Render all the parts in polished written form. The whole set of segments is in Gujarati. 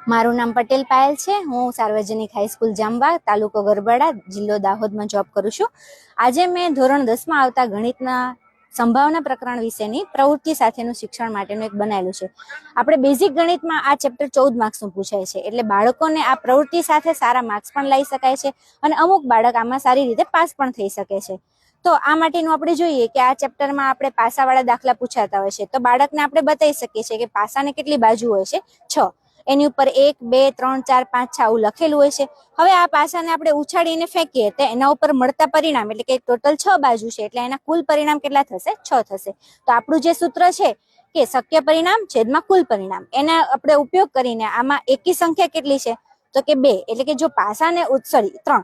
મારું નામ પટેલ પાયલ છે। હું સાર્વજનિક હાઈસ્કૂલ જામવા, તાલુકો ગરબાડા, જિલ્લો દાહોદમાં જોબ કરું છું। આજે મેં ધોરણ 10માં આવતા ગણિતના સંભાવના પ્રકરણ વિશેની પ્રવૃત્તિ સાથેનું શિક્ષણ માટેનું એક બનાવેલું છે। આપણે બેઝિક ગણિતમાં આ ચેપ્ટર 14 માર્ક્સનું પૂછાય છે, એટલે બાળકોને આ પ્રવૃત્તિ સાથે સારા માર્ક્સ પણ લઈ શકાય છે અને અમુક બાળક આમાં સારી રીતે પાસ પણ થઈ શકે છે। તો આ માટેનું આપણે જોઈએ કે આ ચેપ્ટરમાં આપણે પાસાવાળા દાખલા પૂછાતા હોય છે, તો બાળકને આપણે બતાવી શકીએ છીએ કે પાસાને કેટલી બાજુ હોય છે? 6। એની ઉપર 1, 2, 3, 4, 5, 6 આવું લખેલું હોય છે। હવે આ પાસાને આપણે ઉછાળીને ફેંકીએ તો એના ઉપર મળતા પરિણામ એટલે કે ટોટલ 6 બાજુ છે, એટલે એના કુલ પરિણામ કેટલા થશે? 6 થશે। તો આપણું જે સૂત્ર છે કે શક્ય પરિણામ છેદમાં કુલ પરિણામ, એના આપણે ઉપયોગ કરીને આમાં એકી સંખ્યા કેટલી છે તો કે 2, એટલે કે જો પાસાને 3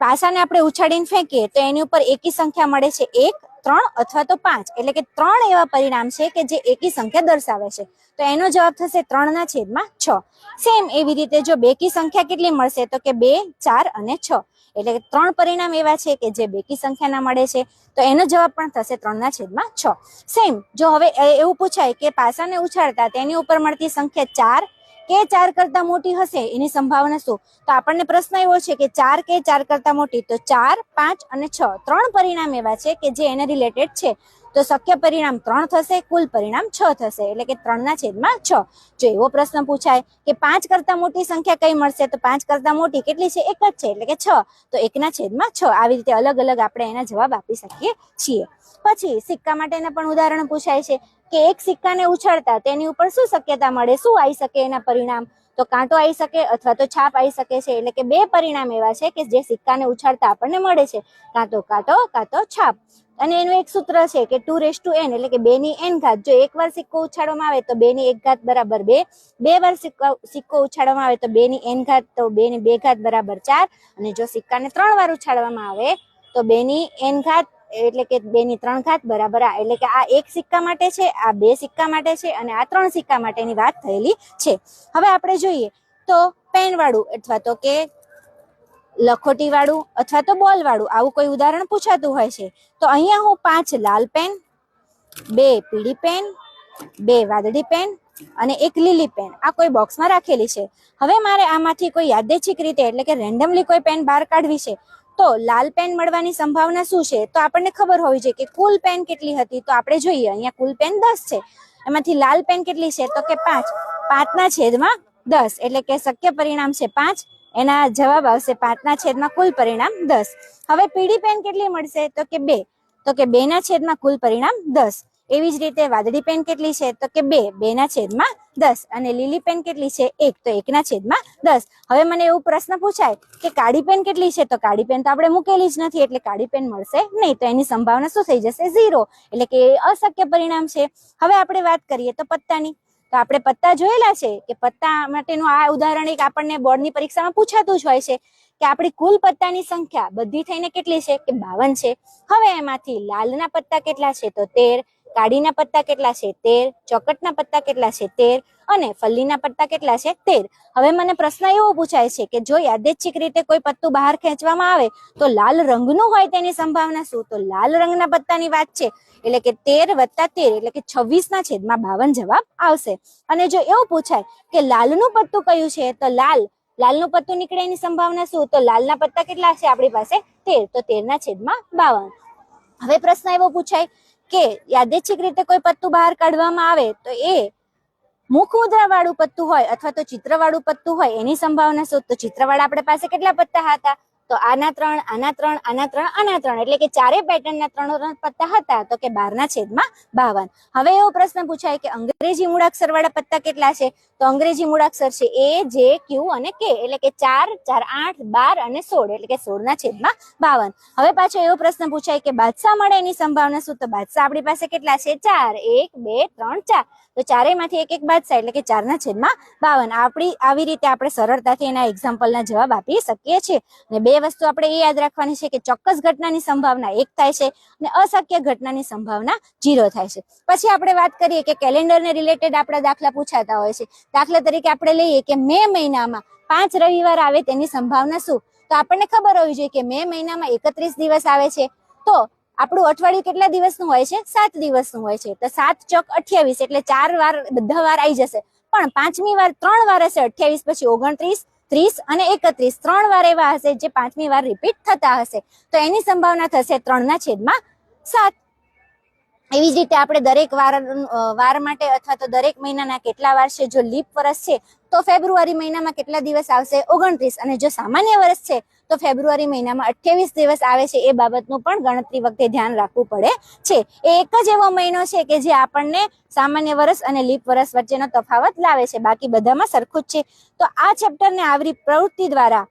પાસાને આપણે ઉછાળીને ફેંકીએ તો એની ઉપર એકી સંખ્યા મળે છે 1, 3 અથવા તો 5, એટલે કે 3 એવા પરિણામ છે કે જે એકી સંખ્યા દર્શાવે છે। તો એનો જવાબ થશે 3/6। સેમ એવી રીતે જો બેકી સંખ્યા કેટલી મળશે તો કે 2, 4 અને 6, એટલે કે 3 પરિણામ એવા છે કે જે બેકી સંખ્યાના મળે છે, તો એનો જવાબ પણ થશે 3/6। સેમ જો હવે એવું પૂછાય કે પાસાને ઉછાળતા તેની ઉપર મળતી સંખ્યા 4 કે 4 કરતા મોટી હશે, એની સંભાવના શું? તો આપણને પ્રશ્ન એવો છે કે 4 કે 4 કરતા મોટી, તો 4, 5 અને 6 3 પરિણામ એવા છે કે જે એને રિલેટેડ છે, તો શક્ય પરિણામ 3 થશે, કુલ પરિણામ 6 થશે, એટલે કે 3/6। જો એવો પ્રશ્ન પૂછાય કે 5 કરતા મોટી સંખ્યા કઈ મળશે, તો 5 કરતા મોટી કેટલી છે? 1 જ છે, એટલે કે 6, તો 1/6। આવી રીતે અલગ અલગ આપણે એના જવાબ આપી શકીએ છીએ। પછી સિક્કા માટેના પણ ઉદાહરણ પૂછાય છે કે એક સિક્કાને ઉછાળતા તેની ઉપર શું શક્યતા મળે, શું આવી શકે એના પરિણામ? તો કાંટો આવી શકે અથવા તો છાપ આવી શકે છે, એટલે કે 2 પરિણામ એવા છે કે જે સિક્કાને ઉછાળતા આપણને મળે છે, કાં તો કાંટો કાં તો છાપ। અને એનું એક સૂત્ર છે કે 2n, એટલે કે 2 ની n ઘાત। જો એકવાર સિક્કો ઉછાળવામાં આવે તો 2 ની 1 ઘાત બરાબર 2, 2 વાર સિક્કો ઉછાળવામાં આવે તો 2 ની n ઘાત, તો 2 ની 2 ઘાત બરાબર 4, અને જો સિક્કાને 3 વાર ઉછાળવામાં આવે તો 2 ની n ઘાત એટલે કે 2 ની 3 ઘાત બરાબર આ, એટલે કે આ એક સિક્કા માટે છે, આ 2 સિક્કા માટે છે અને આ 3 સિક્કા માટેની વાત થયેલી છે। હવે આપણે જોઈએ તો પેન વાળું અથવા તો કે લખોટી વાળું અથવા તો બોલ વાળું આવું કોઈ ઉદાહરણ પૂછાતું હોય છે, તો અહીંયા હું 5 લાલ પેન, 2 પીળી પેન, 2 વાદળી પેન અને 1 લીલી પેન આ કોઈ બોક્સમાં રાખેલી છે। હવે મારે આમાંથી કોઈ યાદચ્છિક રીતે એટલે કે રેન્ડમલી કોઈ પેન બહાર કાઢવી છે, તો લાલ પેન મળવાની સંભાવના શું છે? તો આપણને ખબર હોવી જોઈએ કે કુલ પેન કેટલી હતી, તો આપણે જોઈએ અહીંયા કુલ પેન 10 છે, એમાંથી લાલ પેન કેટલી છે તો કે 5, 5/10, એટલે કે શક્ય પરિણામ છે 5, એના જવાબ આવશે 5/, કુલ પરિણામ 10। હવે પીળી પેન કેટલી મળશે તો કે 2, તો કે 2/, કુલ પરિણામ 10। એવી જ રીતે વાદળી પેન કેટલી છે તો કે 2, 2/10, અને લીલી પેન કેટલી છે 1, તો 1/10। હવે મને એવું પ્રશ્ન પૂછાય કે કાળી પેન કેટલી છે, તો કાળી પેન તો આપણે મૂકેલી જ નથી, એટલે કાળી પેન મળશે નહીં, તો એની સંભાવના શું થઈ જશે? 0, એટલે કે અશક્ય પરિણામ છે। હવે આપણે વાત કરીએ તો પત્તાની, તો આપણે પત્તા જોયેલા છે કે પત્તા માટેનું આ ઉદાહરણ એક આપણને બોર્ડની પરીક્ષામાં પૂછાતું જ હોય છે કે આપણી કુલ પત્તાની સંખ્યા બધી થઈને કેટલી છે કે 52 છે। હવે એમાંથી લાલના પત્તા કેટલા છે તો 13, કાળીના પત્તા કેટલા છે 13, ચોકટના પત્તા કેટલા છે 13 અને ફલ્લીના પત્તા કેટલા છે 13। હવે મને પ્રશ્ન એવો પૂછાય છે કે જો યાદચ્છિક રીતે કોઈ પત્તું બહાર ખેંચવામાં આવે તો લાલ રંગનું હોય તેની સંભાવના શું? તો લાલ રંગના પત્તાની વાત છે, એટલે કે 13 + 13 એટલે કે 26/52 જવાબ આવશે। અને જો એવું પૂછાય કે લાલનું પત્તું કયું છે, તો લાલનું પત્તું નીકળે એની સંભાવના શું? તો લાલના પત્તા કેટલા છે આપણી પાસે 13, તો 13/52। હવે પ્રશ્ન એવો પૂછાય કે યાદચ્છિક રીતે કોઈ પત્તું બહાર કાઢવામાં આવે તો એ મુખ મુદ્રા વાળું પત્તું હોય અથવા તો ચિત્ર વાળું પત્તું હોય, એની સંભાવના શું? તો ચિત્રવાળા આપણે પાસે કેટલા પત્તા હતા? તો આના 3, આના 3, આના 3, આના 3, એટલે કે ચારે પેટર્નના 3 પત્તા હતા, તો કે 12/52। હવે એવો પ્રશ્ન પૂછાય કે અંગ્રેજી મૂળાક્ષર વાળા પત્તા કેટલા છે? તો અંગ્રેજી મૂળાક્ષર છે A, J, Q અને K, એટલે કે 4, 4, 8, 12 અને 16, એટલે કે 16/52। હવે પાછો એવો પ્રશ્ન પૂછાય કે બાદશાહ મળે એની સંભાવના શું? તો બાદશાહ આપણી પાસે કેટલા છે? 4, 1, 2, 3, 4, તો ચારેયમાંથી એક બાદશાહ, એટલે કે 4/52। આવી રીતે આપણે સરળતાથી એના એક્ઝામ્પલના જવાબ આપી શકીએ છીએ। અને બે વસ્તુ આપણે એ યાદ રાખવાની છે કે ચોક્કસ ઘટનાની સંભાવના 1 થાય છે અને અશક્ય ઘટનાની સંભાવના 0 થાય છે। પછી આપણે વાત કરીએ કે કેલેન્ડરને રિલેટેડ આપણા દાખલા પૂછાતા હોય છે। દાખલા તરીકે આપણે લઈએ કે મે મહિનામાં 5 રવિવાર આવે તેની સંભાવના શું? તો આપણને ખબર હોવી જોઈએ કે મે મહિનામાં 31 દિવસ આવે છે, તો આપણું અઠવાડિયું કેટલા દિવસનું હોય છે? 7 દિવસનું હોય છે, તો 7 ચોક 28, એટલે 4 વાર બધા વાર આવી જશે, પણ પાંચમી વાર 3 વાર હશે, 28 પછી 29, 30 અને 31, 3 વાર એવા હશે જે પાંચમી વાર રિપીટ થતા હશે, તો એની સંભાવના થશે 3/7. એવી જ રીતે આપણે દરેક વાર માટે અથવા તો દરેક મહિનાના કેટલા વાર છે, જો લીપ વર્ષ છે તો ફેબ્રુઆરી મહિનામાં કેટલા દિવસ આવશે, 29, અને જો સામાન્ય વર્ષ છે તો ફેબ્રુઆરી મહિનામાં 28 દિવસ આવે છે. એ બાબતનું પણ ગણતરી વખતે ધ્યાન રાખવું પડે છે. એ એક જ એવો મહિનો છે કે જે આપણને સામાન્ય વર્ષ અને લીપ વર્ષ વચ્ચેનો તફાવત લાવે છે, બાકી બધામાં સરખું જ છે. તો આ ચેપ્ટરને આવરી પ્રવૃત્તિ દ્વારા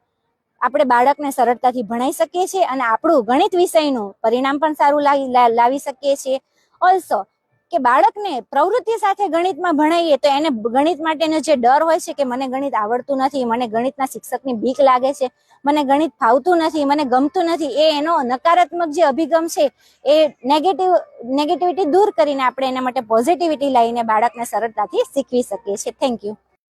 આપણે બાળકને સરળતાથી ભણાઈ શકીએ છીએ અને આપણું ગણિત વિષયનું પરિણામ પણ સારું લાવી શકીએ છીએ. ઓલ્સો કે બાળકને પ્રવૃત્તિ સાથે ગણિતમાં ભણાવીએ તો એને ગણિત માટેનો જે ડર હોય છે કે મને ગણિત આવડતું નથી, મને ગણિતના શિક્ષકની બીક લાગે છે, મને ગણિત ફાવતું નથી, મને ગમતું નથી, એ એનો નકારાત્મક જે અભિગમ છે એ નેગેટિવિટી દૂર કરીને આપણે એના માટે પોઝિટિવિટી લઈને બાળકને સરળતાથી શીખવી શકીએ છીએ. Thank you.